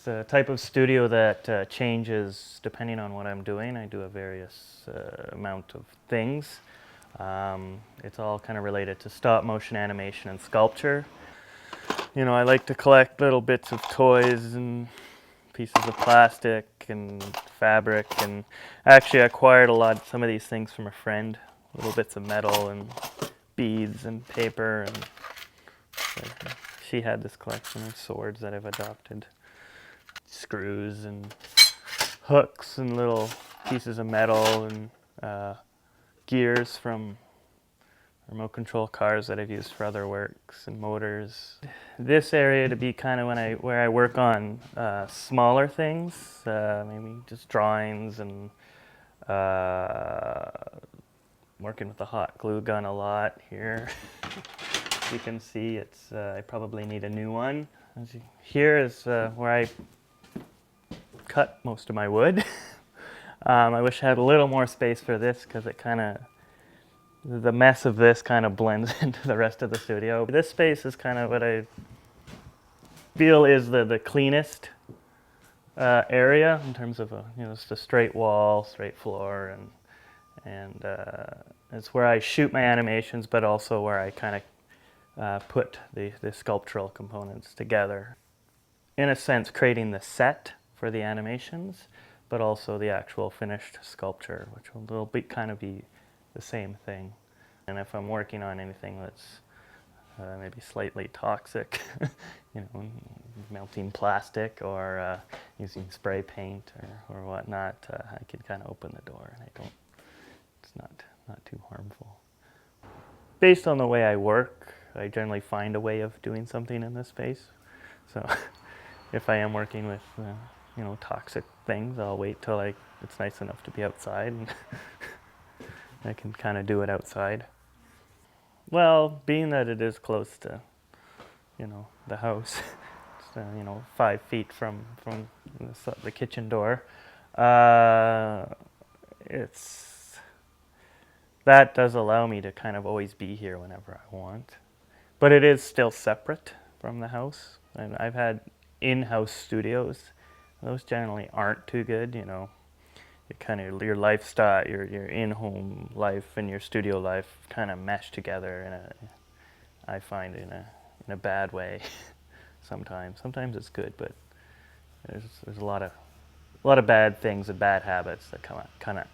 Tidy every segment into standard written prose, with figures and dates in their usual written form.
It's a type of studio that changes depending on what I'm doing. I do a various amount of things. It's all kind of related to stop motion animation and sculpture. You know, I like to collect little bits of toys and pieces of plastic and fabric, and I actually acquired some of these things from a friend, little bits of metal and beads and paper, and she had this collection of swords that I've adopted. Screws and hooks and little pieces of metal and gears from remote control cars that I've used for other works and motors. This area to be kind of where I work on smaller things, maybe just drawings and working with the hot glue gun a lot here. You can see I probably need a new one. Here is where I cut most of my wood. I wish I had a little more space for this because the mess of this kind of blends into the rest of the studio. This space is kind of what I feel is the cleanest area in terms of it's a straight wall, straight floor, and it's where I shoot my animations, but also where I kind of put the sculptural components together. In a sense, creating the set for the animations, but also the actual finished sculpture, which will kind of be the same thing. And if I'm working on anything that's maybe slightly toxic, melting plastic or using spray paint or whatnot, I could kind of open the door, and it's not too harmful. Based on the way I work, I generally find a way of doing something in this space. So if I am working with toxic things, I'll wait till it's nice enough to be outside, and I can kind of do it outside. Well, being that it is close to, the house, it's 5 feet from the kitchen door, that does allow me to kind of always be here whenever I want. But it is still separate from the house, and I've had in-house studios. Those generally aren't too good, your lifestyle, your in-home life and your studio life kind of mesh together I find in a bad way sometimes. Sometimes it's good, but there's a lot of bad things and bad habits that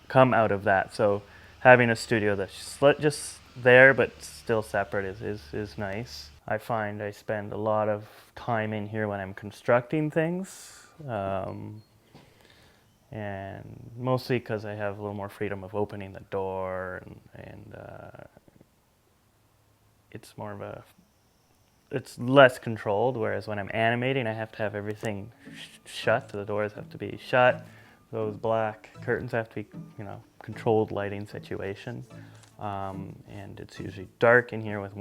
come out of that. So having a studio that's just there but still separate is nice. I find I spend a lot of time in here when I'm constructing things. And mostly because I have a little more freedom of opening the door, and it's less controlled, whereas when I'm animating I have to have everything shut. The doors have to be shut, those black curtains have to be controlled lighting situation, and it's usually dark in here with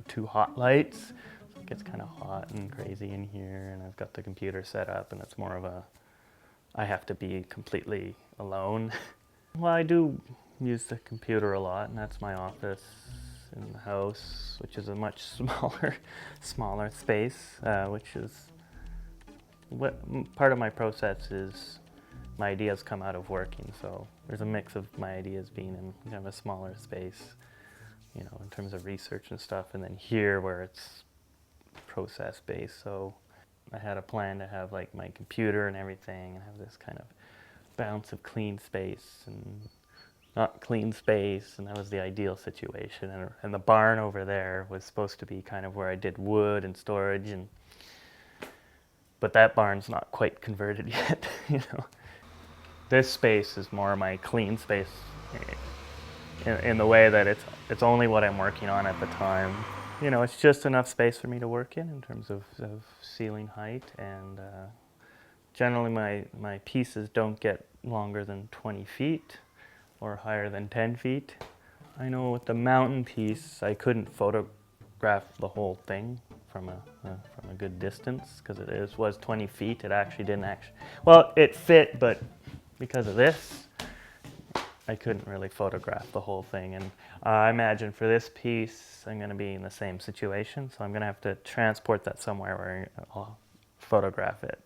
two hot lights, so it gets kind of hot and crazy in here, and I've got the computer set up, and it's more of I have to be completely alone. Well, I do use the computer a lot, and that's my office in the house, which is a much smaller space, which is part of my process is my ideas come out of working, so there's a mix of my ideas being in kind of a smaller space, in terms of research and stuff, and then here where it's process-based. So I had a plan to have my computer and everything and have this kind of bounce of clean space and not clean space, and that was the ideal situation. And the barn over there was supposed to be kind of where I did wood and storage, but that barn's not quite converted yet, This space is more my clean space in the way that it's only what I'm working on at the time. It's just enough space for me to work in terms of ceiling height, and generally my pieces don't get longer than 20 feet or higher than 10 feet. I know with the mountain piece I couldn't photograph the whole thing from a good distance because it was 20 feet. It actually didn't well, it fit, but because of this I couldn't really photograph the whole thing, and I imagine for this piece I'm going to be in the same situation, so I'm going to have to transport that somewhere where I'll photograph it.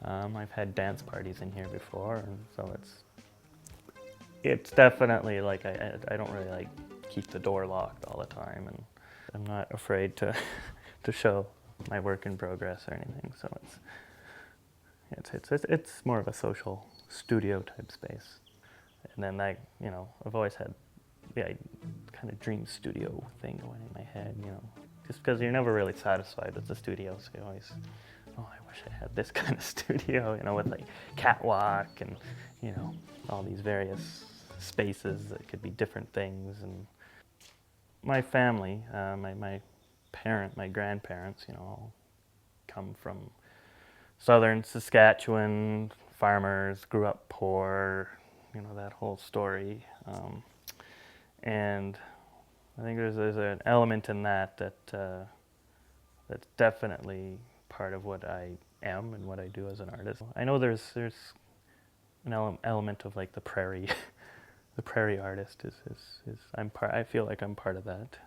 I've had dance parties in here before, and so it's definitely like I don't really like keep the door locked all the time, and I'm not afraid to to show my work in progress or anything. So it's more of a social studio type space. And then I've always had the kind of dream studio thing going in my head, just because you're never really satisfied with the studio, so you always, oh, I wish I had this kind of studio, with like catwalk and, all these various spaces that could be different things. And my family, my grandparents, all come from southern Saskatchewan, farmers, grew up poor, that whole story. And I think there's an element in that's definitely part of what I am and what I do as an artist. I know there's an element of like the prairie, the prairie artist is I feel like I'm part of that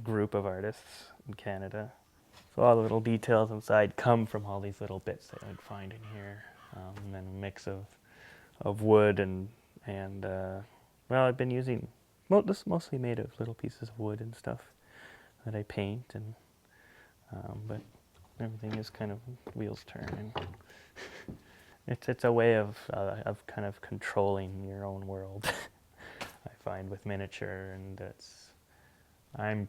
group of artists in Canada. So all the little details inside come from all these little bits that I'd find in here, and then a mix of wood and well, I've been using this is mostly made of little pieces of wood and stuff that I paint, and but everything is kind of wheels turning. It's a way of kind of controlling your own world. I find with miniature, and I'm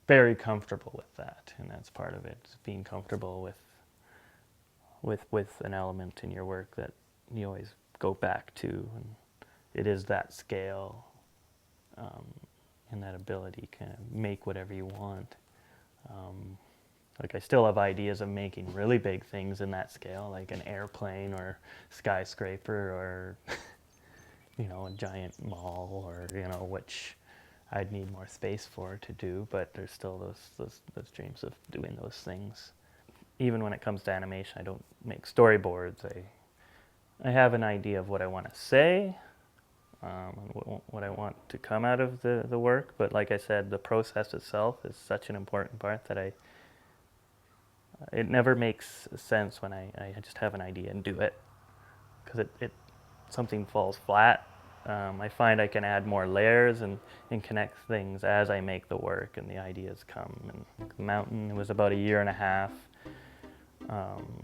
very comfortable with that, and that's part of it. Being comfortable with an element in your work that you always go back to, and it is that scale and that ability to kind of make whatever you want. Like I still have ideas of making really big things in that scale, like an airplane or skyscraper or a giant mall, or which I'd need more space for to do, but there's still those dreams of doing those things. Even when it comes to animation, I don't make storyboards. I have an idea of what I want to say, and what I want to come out of the work, but like I said, the process itself is such an important part that it never makes sense when I just have an idea and do it, because something falls flat. I find I can add more layers and connect things as I make the work, and the ideas come. And the mountain, it was about 1.5 years.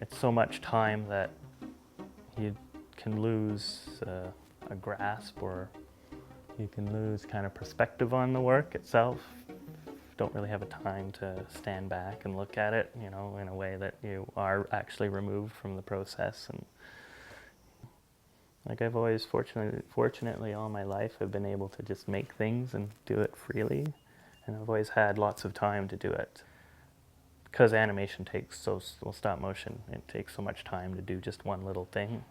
It's so much time that you can lose a grasp, or you can lose kind of perspective on the work itself. Don't really have a time to stand back and look at it, in a way that you are actually removed from the process. And like I've always, fortunately all my life, I've been able to just make things and do it freely, and I've always had lots of time to do it. Because animation takes stop motion, it takes so much time to do just one little thing.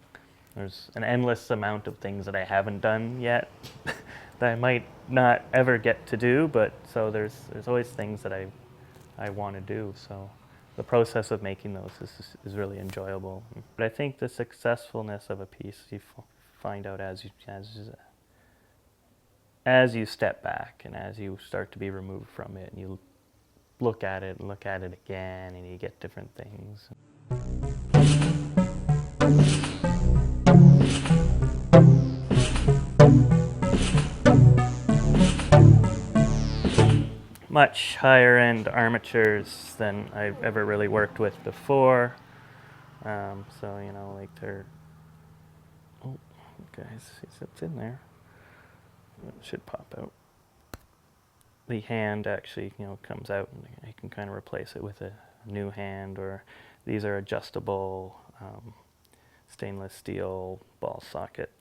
There's an endless amount of things that I haven't done yet that I might not ever get to do, but so there's always things that I want to do. So the process of making those is really enjoyable. But I think the successfulness of a piece you find out as you step back and as you start to be removed from it, and you look at it again, and you get different things. Much higher end armatures than I've ever really worked with before. So, like they're, oh, guys, it's in there. It should pop out. The hand actually, comes out, and I can kind of replace it with a new hand, or these are adjustable stainless steel ball socket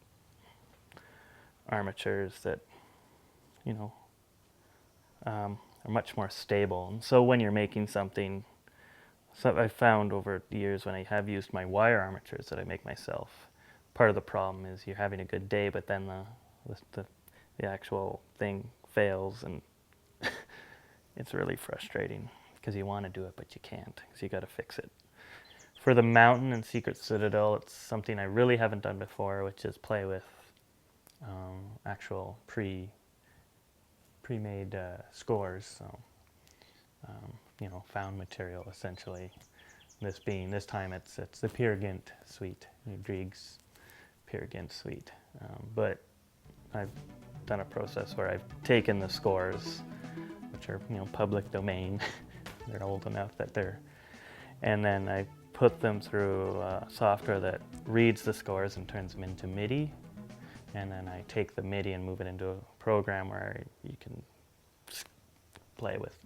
armatures that, are much more stable. And so when you're making something, I've found over the years when I have used my wire armatures that I make myself, part of the problem is you're having a good day, but then the actual thing fails, and it's really frustrating because you want to do it, but you can't, because you got to fix it. For the mountain and Secret Citadel, it's something I really haven't done before, which is play with actual pre-made scores. So, found material essentially, This time it's the Peer Gynt suite, Grieg's Peer Gynt suite. But I've done a process where I've taken the scores, which are public domain. They're old enough that and then I put them through software that reads the scores and turns them into MIDI. And then I take the MIDI and move it into a program where you can play with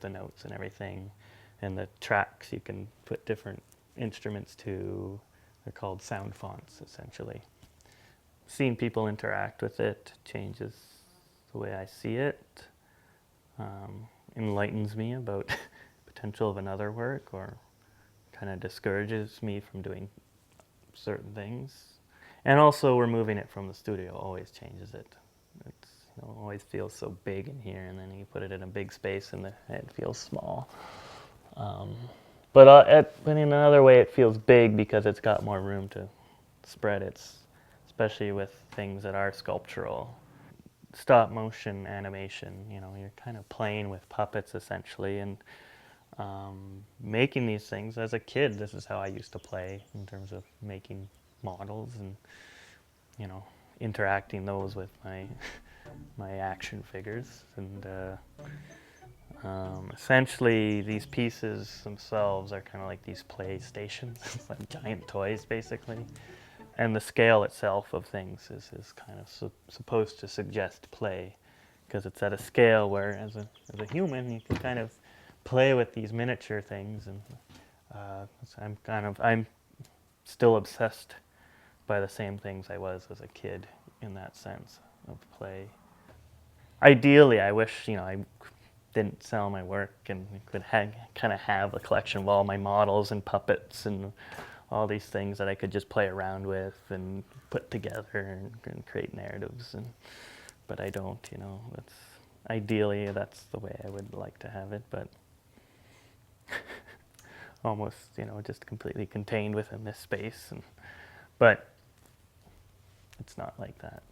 the notes and everything. And the tracks you can put different instruments to. They're called sound fonts, essentially. Seeing people interact with it changes the way I see it, enlightens me about potential of another work, or kind of discourages me from doing certain things. And also removing it from the studio always changes it. It's always feels so big in here, and then you put it in a big space and it feels small. But in another way it feels big because it's got more room to spread it, especially with things that are sculptural. Stop motion animation, you're kind of playing with puppets essentially, and making these things. As a kid, this is how I used to play in terms of making models and interacting those with my action figures. And essentially these pieces themselves are kind of like these playstations, like giant toys basically. And the scale itself of things is kind of supposed to suggest play, because it's at a scale where as a human you can kind of play with these miniature things. And I'm still obsessed by the same things I was as a kid in that sense of play. Ideally, I wish I didn't sell my work and could kind of have a collection of all my models and puppets and all these things that I could just play around with and put together and create narratives. But I don't. Ideally that's the way I would like to have it, but almost just completely contained within this space. But it's not like that.